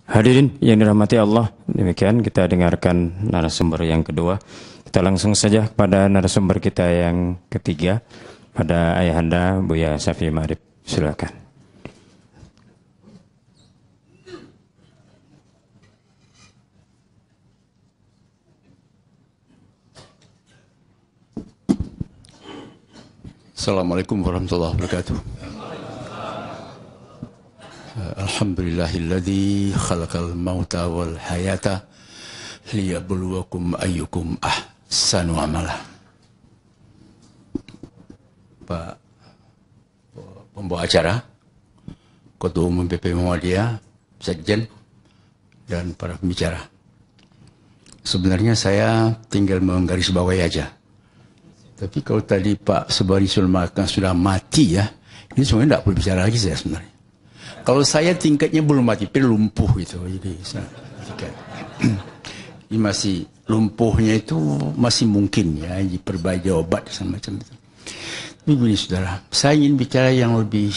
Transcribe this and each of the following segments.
Hadirin yang dirahmati Allah, demikian kita dengarkan narasumber yang kedua. Kita langsung saja pada narasumber kita yang ketiga, pada Ayahanda Buya Syafi'i Ma'arif. Silakan. Assalamualaikum warahmatullahi wabarakatuh. Alhamdulillahilladzi khalaqal mauta wal hayata liyabluwakum ayyukum ahsanu amala. Pak pembawa acara, Ketua Umum PP Muhammadiyah, Sekjen, dan para pembicara. Sebenarnya saya tinggal menggarisbawahi aja. Tapi kalau tadi Pak Sobari Sulmakan sudah mati ya, ini sebenarnya tidak perlu bicara lagi saya sebenarnya. Kalau saya tingkatnya belum mati, tapi lumpuh itu. Jadi ini masih lumpuhnya itu masih mungkin ya, diperbaiki obat dan macam itu. Tapi begini saudara, saya ingin bicara yang lebih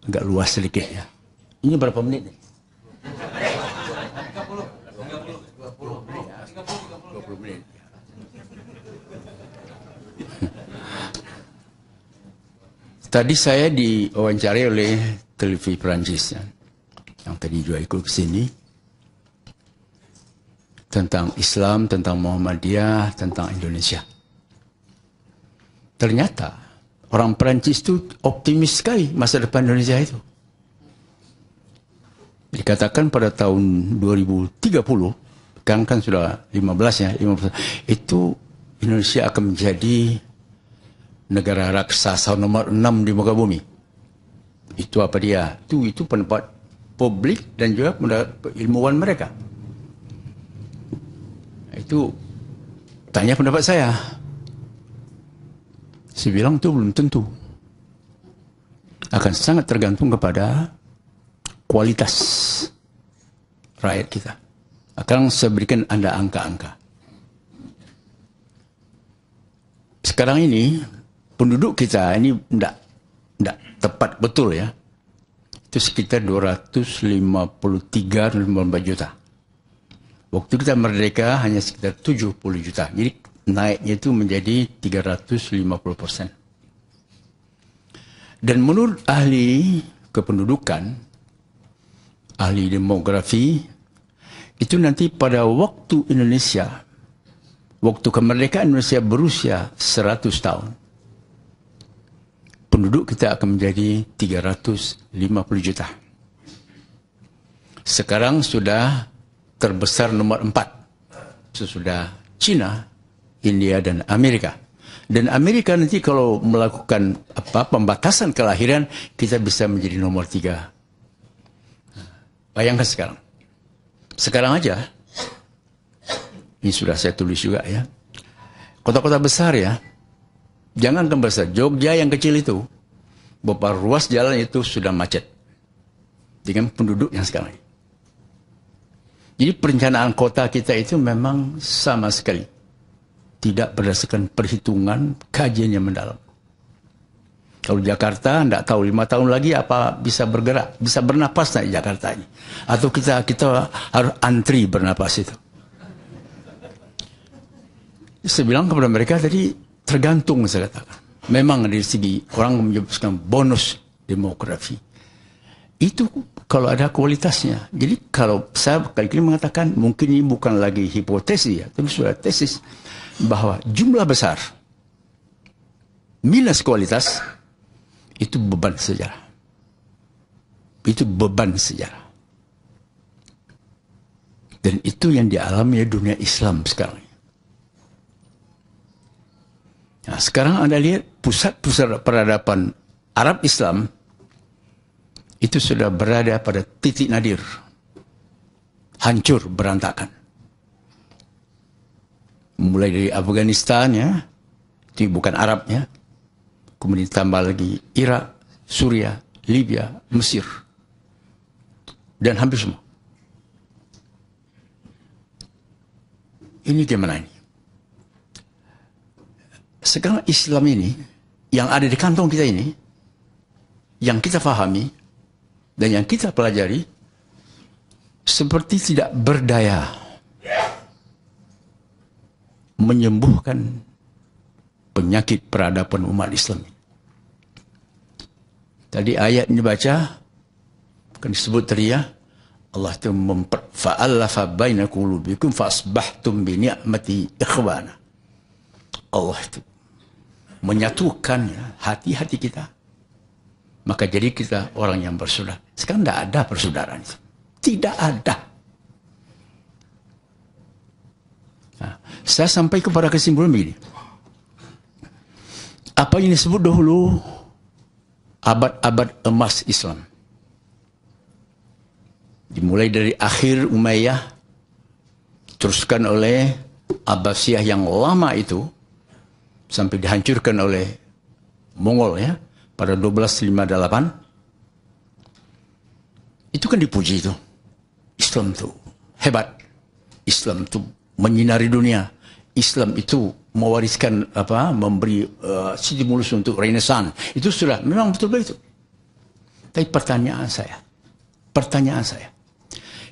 agak luas sedikit ya. Ini berapa menit nih? 20 menit. Tadi saya diwawancari oleh televisi Perancis yang tadi juga ikut ke sini tentang Islam, tentang Muhammadiyah, tentang Indonesia. Ternyata orang Perancis itu optimis sekali masa depan Indonesia itu. Dikatakan pada tahun 2030, sekarang kan sudah 15 ya, 15, itu Indonesia akan menjadi negara raksasa nomor 6 di muka bumi. Itu apa dia? Itu pendapat publik dan juga ilmuwan mereka. Itu tanya pendapat saya. Saya bilang itu belum tentu. Akan sangat tergantung kepada kualitas rakyat kita. Akan saya berikan Anda angka-angka. Sekarang ini penduduk kita ini tidak tepat betul ya. Itu sekitar 253-54 juta. Waktu kita merdeka hanya sekitar 70 juta. Jadi naiknya itu menjadi 350%. Dan menurut ahli kependudukan, ahli demografi, itu nanti pada waktu Indonesia, waktu kemerdekaan Indonesia berusia 100 tahun, penduduk kita akan menjadi 350 juta. Sekarang sudah terbesar nomor 4. Sesudah China, India, dan Amerika. Dan Amerika nanti kalau melakukan pembatasan kelahiran, kita bisa menjadi nomor 3. Bayangkan sekarang. Sekarang aja, ini sudah saya tulis juga ya. Kota-kota besar ya, jangan ke besar, Jogja yang kecil itu, beberapa ruas jalan itu sudah macet dengan penduduk yang sekarang. Jadi perencanaan kota kita itu memang sama sekali tidak berdasarkan perhitungan kajian yang mendalam. Kalau Jakarta, tidak tahu 5 tahun lagi apa bisa bergerak, bisa bernapas di Jakarta ini, atau kita harus antri bernapas itu. Saya bilang kepada mereka tadi, tergantung saya katakan. Memang dari segi orang menyebutkan bonus demografi. Itu kalau ada kualitasnya. Jadi kalau saya kali ini mengatakan, mungkin ini bukan lagi hipotesis ya, tapi sudah tesis, bahwa jumlah besar minus kualitas itu beban sejarah. Itu beban sejarah. Dan itu yang dialami dunia Islam sekarang. Nah, sekarang Anda lihat pusat-pusat peradaban Arab Islam itu sudah berada pada titik nadir. Hancur, berantakan. Mulai dari Afghanistan ya, itu bukan Arab ya. Kemudian tambah lagi Irak, Suriah, Libya, Mesir. Dan hampir semua. Ini gimana ini? Sekarang Islam ini, yang ada di kantong kita ini, yang kita fahami, dan yang kita pelajari, seperti tidak berdaya menyembuhkan penyakit peradaban umat Islam. Tadi ayat ini baca, kan disebut tadi ya, Allah itu fa'allafa baina qulubikum fa'asbahtum bi ni'mati ikhwana. Allah itu menyatukan hati-hati kita. Maka jadi kita orang yang bersaudara. Sekarang tidak ada persaudaraan itu. Tidak ada. Nah, saya sampai kepada kesimpulan begini. Apa yang disebut dahulu abad-abad emas Islam. Dimulai dari akhir Umayyah, teruskan oleh Abbasiyah yang lama itu, sampai dihancurkan oleh Mongol ya, pada 1258. Itu kan dipuji itu. Islam itu hebat. Islam itu menyinari dunia. Islam itu mewariskan memberi stimulus untuk renaissance. Itu sudah memang betul begitu. Tapi pertanyaan saya,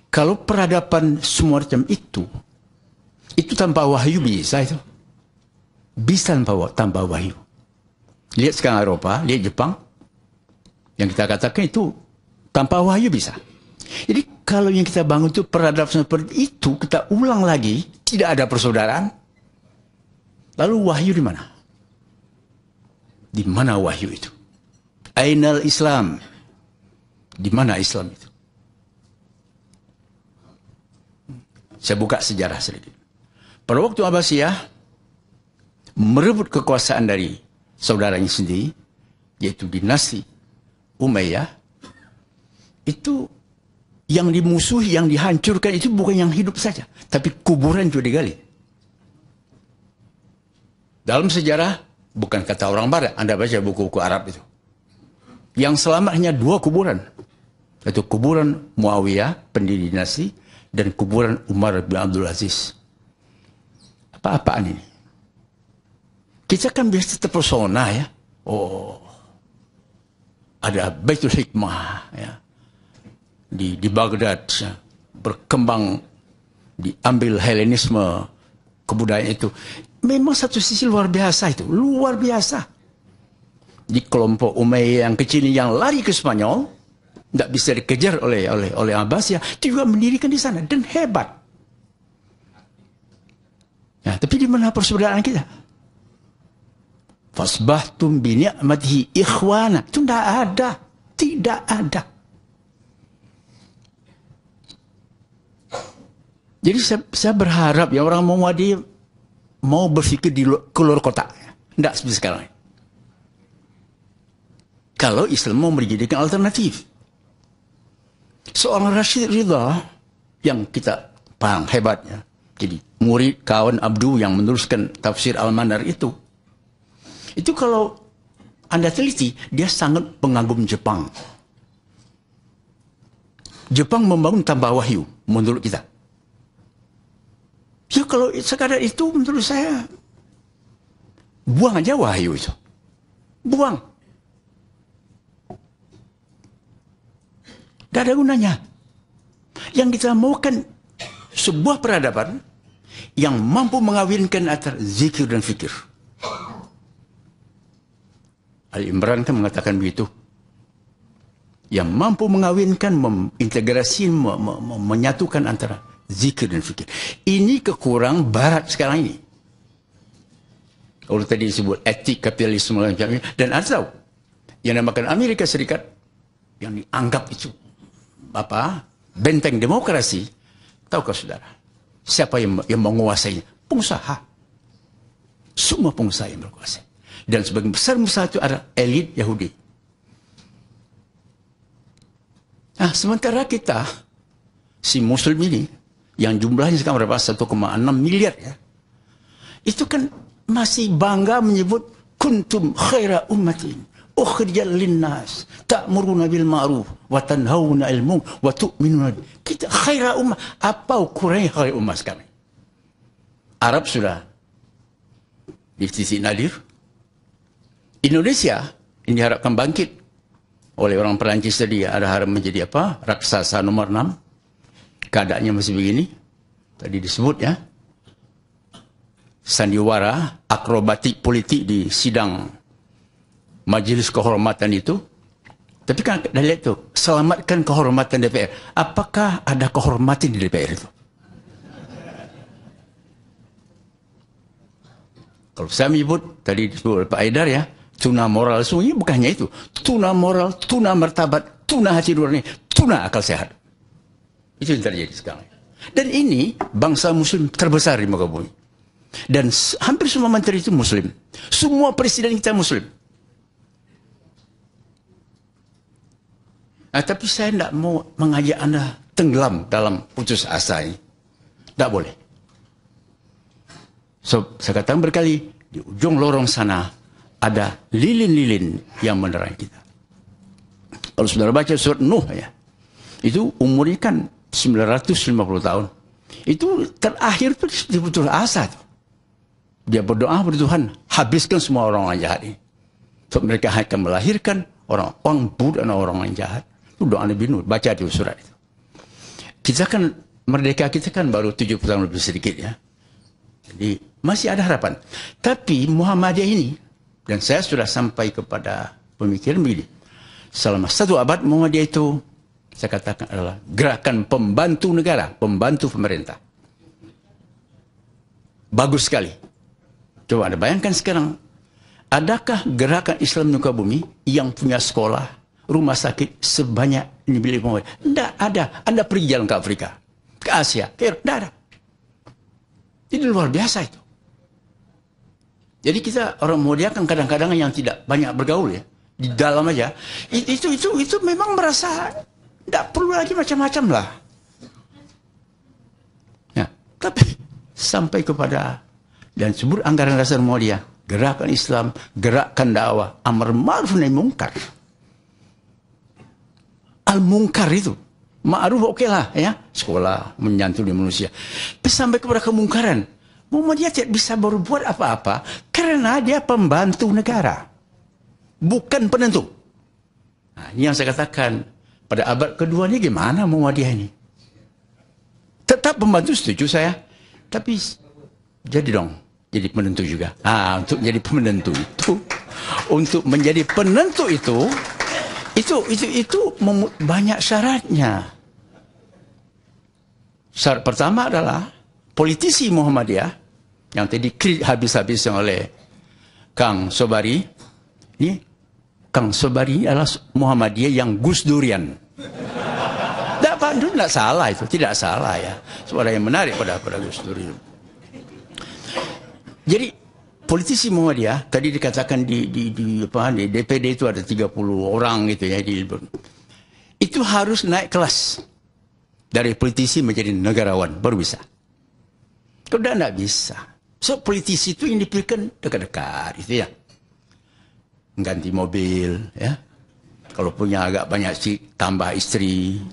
kalau peradaban semacam itu tanpa wahyu bisa itu? Bisa tanpa wahyu. Lihat sekarang Eropa, lihat Jepang, yang kita katakan itu tanpa wahyu bisa. Jadi kalau yang kita bangun itu peradaban seperti itu, kita ulang lagi, tidak ada persaudaraan, lalu wahyu di mana? Di mana wahyu itu? Ainal Islam? Di mana Islam itu? Saya buka sejarah sedikit. Pada waktu Abbasiyah merebut kekuasaan dari saudaranya sendiri, yaitu dinasti Umayyah, itu yang dimusuhi, yang dihancurkan itu bukan yang hidup saja, tapi kuburan juga digali. Dalam sejarah, bukan kata orang Barat, Anda baca buku-buku Arab itu. Yang selamat hanya 2 kuburan, yaitu kuburan Muawiyah, pendiri dinasti, dan kuburan Umar bin Abdul Aziz. Apa-apaan ini? Kita kan biasa terpesona ya. Oh, ada Baitul Hikmah ya. Di Baghdad ya. Berkembang, diambil Helenisme, kebudayaan itu. Memang satu sisi luar biasa itu. Luar biasa. Di kelompok Umayyah yang kecil yang lari ke Spanyol, tidak bisa dikejar oleh Abbasiyah, juga mendirikan di sana dan hebat. Ya, tapi di mana persaudaraan kita? Fasbahtum bi ni'matihi ikhwana. Itu tidak ada. Tidak ada. Jadi saya berharap ya orang Muhammadiyah mau berpikir di keluar kota. Tidak seperti sekarang. Kalau Islam mau menjadikan alternatif. Seorang Rashid Ridha yang kita paham hebatnya. Jadi murid kawan Abdu yang meneruskan tafsir Al-Manar itu kalau Anda teliti, dia sangat pengagum Jepang. Jepang membangun tanpa wahyu, menurut kita. Ya kalau sekadar itu menurut saya, buang aja wahyu itu. Buang. Tidak ada gunanya. Yang kita maukan sebuah peradaban yang mampu mengawinkan antara zikir dan fikir. Ali Imran kan mengatakan begitu. Yang mampu mengawinkan, mengintegrasi, menyatukan antara zikir dan fikir. Ini kekurangan Barat sekarang ini. Kalau tadi disebut etik kapitalisme dan Anda tahu yang dinamakan Amerika Serikat yang dianggap itu benteng demokrasi, tahukah saudara siapa yang menguasainya? Pengusaha. Semua pengusaha yang berkuasa. Dan sebagian besar pengusaha itu adalah elit Yahudi. Nah, sementara kita, si Muslim ini, yang jumlahnya sekarang berapa? 1,6 miliar ya. Itu kan masih bangga menyebut kuntum khaira ummatin ukhrijal linnas ta'muruna bil ma'ruf wa tanhauna 'anil munkar wa tu'minuna. Kita khaira ummah. Apa ukurannya khaira ummah sekarang? Arab sudah di titik nadir. Indonesia ini diharapkan bangkit oleh orang Perancis tadi, ada harap menjadi raksasa nomor 6. keadaannya masih begini, tadi disebut ya, sandiwara, akrobatik politik di sidang majelis kehormatan itu. Tapi kan dah lihat tu, selamatkan kehormatan DPR. Apakah ada kehormatan di DPR itu? Kalau saya menyebut, tadi disebut Pak Haidar ya, tuna moral, sungguhnya bukannya itu. Tuna moral, tuna martabat, tuna hati nurani, tuna akal sehat. Itu yang terjadi sekarang. Dan ini bangsa muslim terbesar di muka bumi. Dan hampir semua menteri itu muslim. Semua presiden kita muslim. Nah, tapi saya tidak mau mengajak Anda tenggelam dalam putus asa ini. Tidak boleh. So, saya katakan berkali, di ujung lorong sana ada lilin-lilin yang menerangi kita. Kalau saudara baca surat Nuh ya, itu umurnya kan 950 tahun. Itu terakhir itu di putus asa. Dia berdoa kepada Tuhan, habiskan semua orang jahat ini. So, mereka akan melahirkan orang-orang buruk dan orang-orang jahat. Itu doa Nabi Nuh, baca di surat itu. Kita kan, merdeka kita kan baru 70 tahun lebih sedikit ya. Jadi masih ada harapan. Tapi Muhammadiyah ini, dan saya sudah sampai kepada pemikiran begini. Selama 1 abad Muhammadiyah itu, saya katakan adalah gerakan pembantu negara, pembantu pemerintah. Bagus sekali. Coba Anda bayangkan sekarang, adakah gerakan Islam di muka bumi yang punya sekolah, rumah sakit sebanyak ini milik Muhammadiyah? Tidak ada. Anda pergi jalan ke Afrika, ke Asia, tidak ada. Ini luar biasa itu. Jadi kita orang Muhammadiyah kan kadang-kadang yang tidak banyak bergaul ya, di dalam aja. Itu memang merasa tidak perlu lagi macam-macam lah. Ya, tapi sampai kepada dan sebut anggaran dasar Muhammadiyah, gerakan Islam, gerakan dakwah, amar ma'ruf nahi mungkar. Al-mungkar itu, ma'ruf oke lah ya, sekolah, menyantuni manusia. Sampai kepada kemungkaran, Muhammadiyah tidak bisa berbuat apa-apa karena dia pembantu negara, bukan penentu. Nah, ini yang saya katakan, pada abad kedua ini gimana Muhammadiyah ini? Tetap pembantu, setuju saya, tapi jadi dong, jadi penentu juga. Untuk jadi penentu itu, untuk menjadi penentu itu banyak syaratnya. Syarat pertama adalah politisi Muhammadiyah yang tadi habis-habisnya oleh Kang Sobari. Ini Kang Sobari adalah Muhammadiyah yang Gus Durian. Tidak salah itu, tidak salah ya. Suara yang menarik pada Gus Durian. Jadi politisi Muhammadiyah tadi dikatakan di DPD itu ada 30 orang gitu ya, itu harus naik kelas dari politisi menjadi negarawan baru bisa. Kalau tidak bisa. So politisi itu yang dipilihkan dekat-dekat itu ya, ganti mobil ya, kalau punya agak banyak sih tambah istri,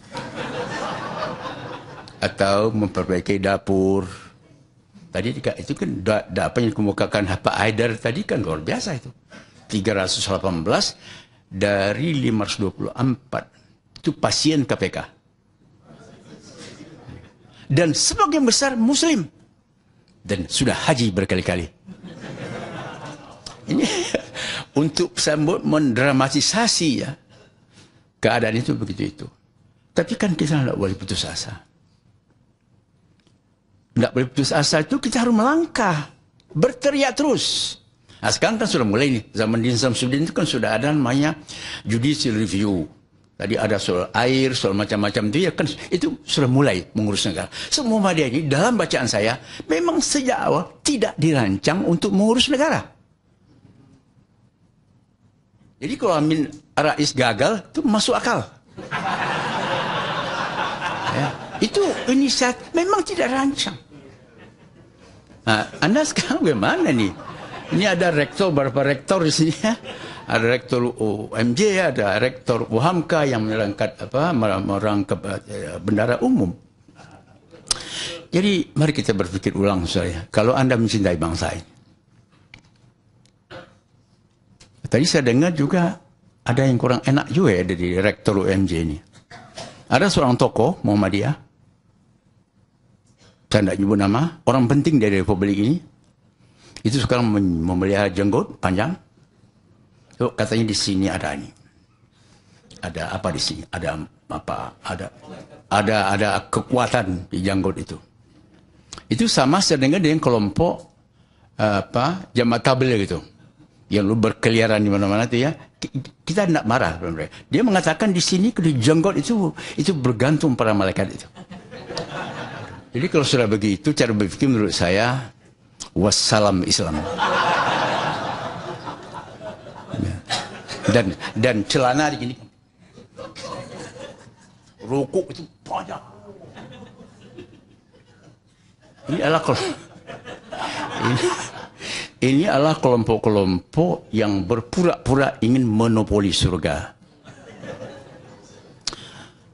atau memperbaiki dapur. Tadi itu kan apa yang dikemukakan Pak Haidar tadi kan luar biasa itu. 318 dari 524 itu pasien KPK. Dan sebagian besar Muslim. Dan sudah haji berkali-kali. Ini untuk sambut mendramatisasi ya keadaan itu begitu itu. Tapi kan kita tidak boleh putus asa. Tidak boleh putus asa itu kita harus melangkah, berteriak terus. Nah sekarang kan sudah mulai nih, zaman Din Samsudin itu kan sudah ada namanya judicial review. Tadi ada soal air, soal macam-macam itu ya kan, itu sudah mulai mengurus negara. Semua media ini dalam bacaan saya memang sejak awal tidak dirancang untuk mengurus negara. Jadi kalau Amin Rais gagal itu masuk akal. Ya. Itu inisiatif memang tidak rancang. Nah, Anda sekarang bagaimana nih? Ini ada rektor, beberapa rektor di sini ya. Ada rektor UMJ, ada rektor UHAMKA yang merangkap bendara umum. Jadi mari kita berpikir ulang saya. Kalau Anda mencintai bangsa ini. Tadi saya dengar juga ada yang kurang enak juga ya dari rektor UMJ ini. Ada seorang tokoh Muhammadiyah saya tidak nyebut nama, orang penting dari Republik ini, itu sekarang memelihara jenggot panjang. So, katanya di sini ada ini. Ada apa di sini? Ada apa? Ada kekuatan di janggut itu. Itu sama sedengan dengan kelompok jamaah tabligh gitu. Yang lu berkeliaran di mana-mana itu ya. Kita tidak marah pada mereka. Dia mengatakan di sini di janggut itu bergantung pada malaikat itu. Jadi kalau sudah begitu cara berpikir menurut saya wassalam Islam. Dan celana begini. Rukuk itu banyak. Ini adalah kelompok-kelompok yang berpura-pura ingin monopoli surga.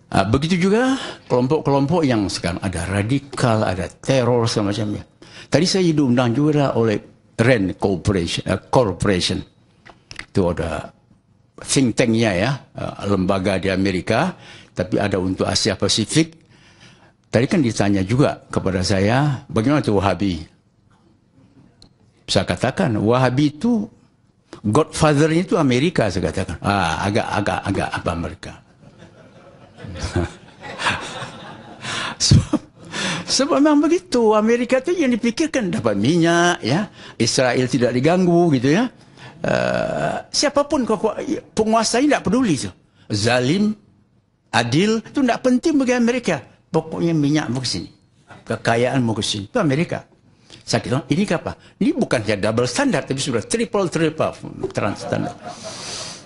Begitu juga kelompok-kelompok yang sekarang ada radikal, ada teror semacamnya. Tadi saya diundang juga oleh RAND Corporation. Itu ada think tanknya ya, lembaga di Amerika, tapi ada untuk Asia Pasifik. Tadi kan ditanya juga kepada saya, bagaimana itu Wahabi? Saya katakan, Wahabi itu godfather-nya itu Amerika, saya katakan. Agak apa mereka? Sebab memang begitu, Amerika itu yang dipikirkan dapat minyak, ya, Israel tidak diganggu, gitu ya. Siapapun penguasa ini tidak peduli itu. Zalim, adil, itu tidak penting bagi Amerika. Pokoknya minyak mau ke sini, kekayaan mau ke sini. Itu Amerika. Saya kira ini apa? Ini bukan hanya double standard, tapi sudah triple standar.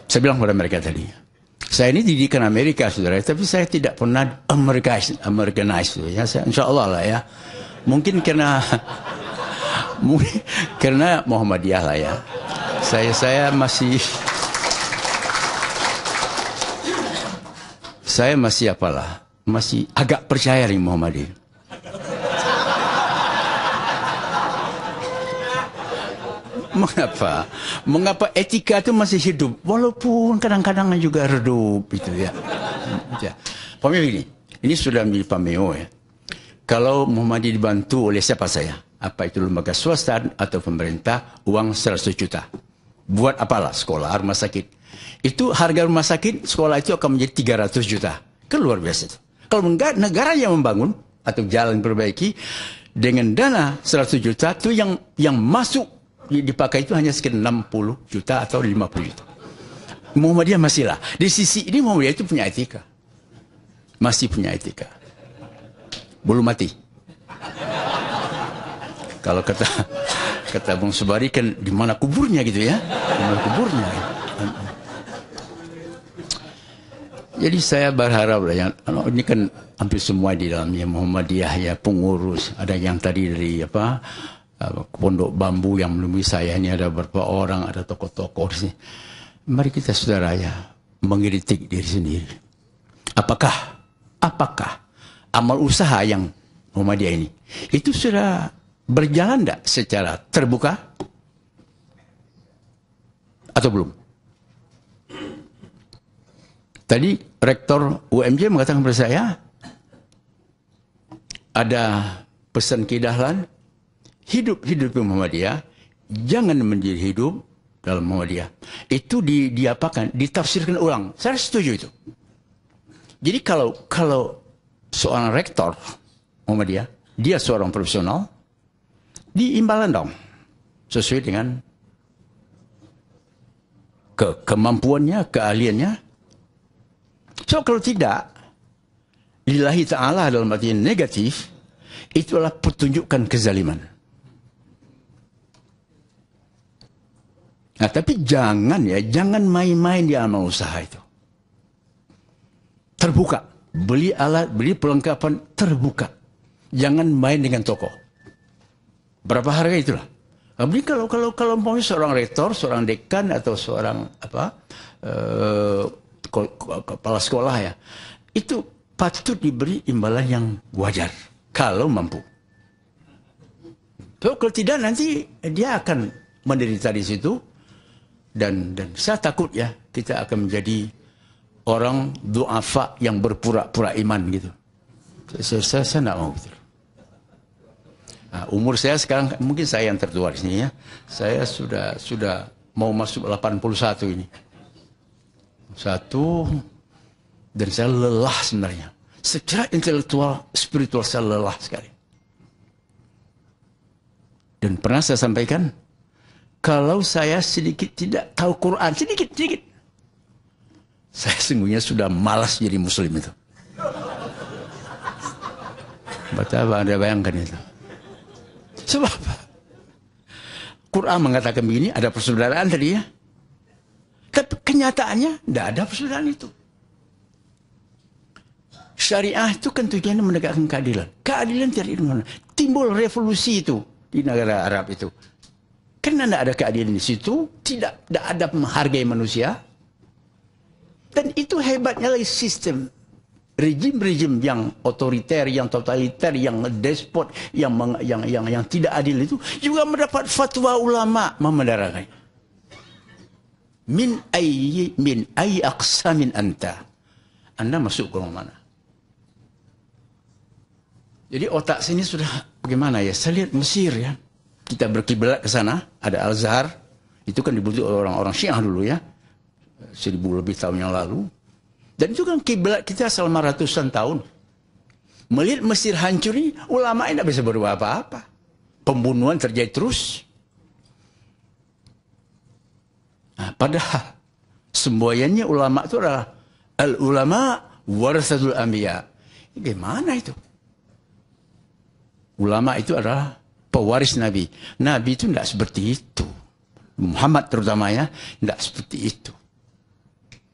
Saya bilang kepada mereka tadi, saya ini didikan Amerika, saudara, tapi saya tidak pernah Americanize. Ya, insya Allah lah ya. Mungkin karena Muhammadiyah lah ya. Saya masih apalah, masih agak percaya di Muhammadiyah. Mengapa etika itu masih hidup walaupun kadang-kadang juga redup itu ya. Pameo ini sudah menjadi pameo ya. Kalau Muhammadiyah dibantu oleh siapa saya? Apa itu lembaga swasta atau pemerintah, uang 100 juta. Buat apalah sekolah, rumah sakit. Itu harga rumah sakit, sekolah itu akan menjadi 300 juta. Kan luar biasa itu. Kalau negara yang membangun atau jalan perbaiki dengan dana 100 juta itu yang masuk dipakai itu hanya sekitar 60 juta atau 50 juta. Muhammadiyah masih lah. Di sisi ini Muhammadiyah itu punya etika. Masih punya etika. Belum mati. Kalau kata Bung Subari kan di mana kuburnya gitu ya. Di mana kuburnya. Jadi saya berharap lah ya, ini kan hampir semua di dalamnya Muhammadiyah ya, pengurus. Ada yang tadi dari Pondok Bambu yang menemui saya, ini ada beberapa orang, ada tokoh-tokoh di sini. Mari kita saudara ya mengkritik diri sendiri. Apakah amal usaha yang Muhammadiyah ini itu sudah berjalan tidak secara terbuka atau belum? Tadi Rektor UMJ mengatakan kepada saya ada pesan Kidahlan, hidup Muhammadiyah, jangan menjadi hidup dalam Muhammadiyah. Itu diapakan, ditafsirkan ulang. Saya setuju itu. Jadi kalau seorang rektor Muhammadiyah, dia seorang profesional, diimbalan dong sesuai dengan kemampuannya, keahliannya. So kalau tidak, lillahi ta'ala dalam arti negatif, itu adalah pertunjukan kezaliman. Nah, tapi jangan main-main di amal usaha itu. Terbuka. Beli alat, beli perlengkapan, terbuka. Jangan main dengan toko. Berapa harga itulah. Tapi kalau mau seorang rektor, seorang dekan atau seorang kepala sekolah ya, itu patut diberi imbalan yang wajar kalau mampu. So, kalau tidak nanti dia akan menderita di situ. Dan saya takut ya kita akan menjadi orang duafa yang berpura-pura iman gitu. Saya tidak mau gitu. Nah, umur saya sekarang, mungkin saya yang tertua di sini ya. Saya sudah mau masuk 81 ini. Dan saya lelah sebenarnya. Secara intelektual, spiritual saya lelah sekali. Dan pernah saya sampaikan, kalau saya sedikit tidak tahu Quran, sedikit, saya sungguhnya sudah malas jadi muslim itu. Betapa Anda bayangkan itu. Sebab apa? Quran mengatakan begini, ada persaudaraan tadi ya. Tapi kenyataannya tidak ada persaudaraan itu. Syariah itu kan tujuannya menegakkan keadilan. Keadilan tidak ada mana. Timbul revolusi itu di negara Arab itu. Karena tidak ada keadilan di situ, tidak ada menghargai manusia. Dan itu hebatnya lagi sistem. Rejim-rejim yang otoriter, yang totaliter, yang despot, yang tidak adil itu juga mendapat fatwa ulama memendarangi. Min ayyi aqsamin anta. Anda masuk ke mana? Jadi otak sini sudah bagaimana ya? Saya lihat Mesir ya. Kita berkiblat ke sana, ada Al-Azhar. Itu kan dibutuh orang-orang Syiah dulu ya. 1000 lebih tahun yang lalu. Dan itu kan kiblat kita selama ratusan tahun. Melihat Mesir hancur ini, ulama tidak bisa berbuat apa-apa. Pembunuhan terjadi terus. Nah, padahal semboyannya ulama itu adalah al-ulama warasatul anbiya. Gimana itu? Ulama itu adalah pewaris Nabi. Nabi itu tidak seperti itu. Muhammad terutama ya, tidak seperti itu.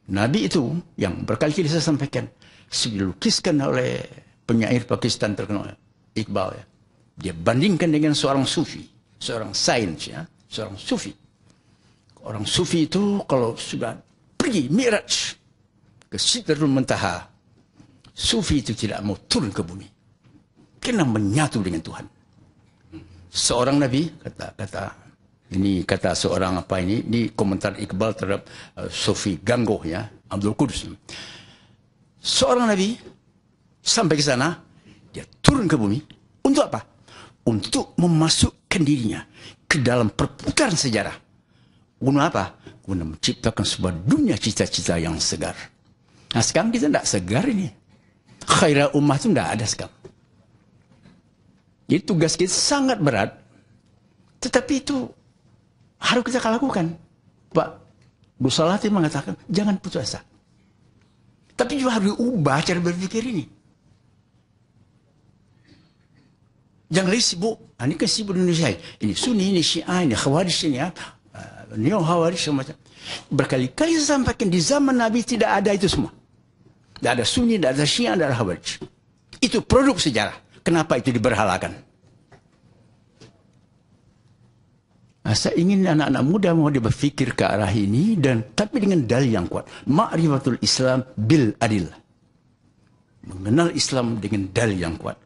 Nabi itu yang berkali-kali saya sampaikan, dilukiskan oleh penyair Pakistan terkenal Iqbal ya. Dia bandingkan dengan seorang sufi, seorang sains ya, seorang sufi. Orang sufi itu kalau sudah pergi Mi'raj ke Sidratul Muntaha, sufi itu tidak mau turun ke bumi. Karena menyatu dengan Tuhan. Seorang Nabi kata seorang ini komentar Iqbal terhadap Sufi Ganggoh ya, Abdul Qudus. Seorang Nabi sampai ke sana, dia turun ke bumi untuk apa? Untuk memasukkan dirinya ke dalam perputaran sejarah. Untuk apa? Untuk menciptakan sebuah dunia cita-cita yang segar. Nah sekarang kita tidak segar ini. Khairul ummah itu tidak ada sekarang. Jadi tugas kita sangat berat. Tetapi itu harus kita lakukan. Pak Gus Salati mengatakan, jangan putus asa. Tapi juga harus diubah cara berpikir ini. Jangan lagi sibuk. Ini kan sibuk Indonesia. Ini Sunni, ini Syiah, ini Khawarij, ini ya. Neo Khawarij, semacam. Berkali-kali saya sampaikan, di zaman Nabi tidak ada itu semua. Tidak ada Sunni, tidak ada Syiah, tidak ada Khawarij. Itu produk sejarah. Kenapa itu diberhalakan? Nah, saya ingin anak-anak muda mau berpikir ke arah ini, tapi dengan dalil yang kuat. Ma'rifatul Islam bil adil. Mengenal Islam dengan dalil yang kuat.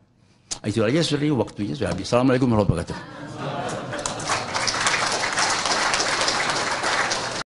Itu aja, waktunya sudah habis. Assalamualaikum warahmatullahi wabarakatuh.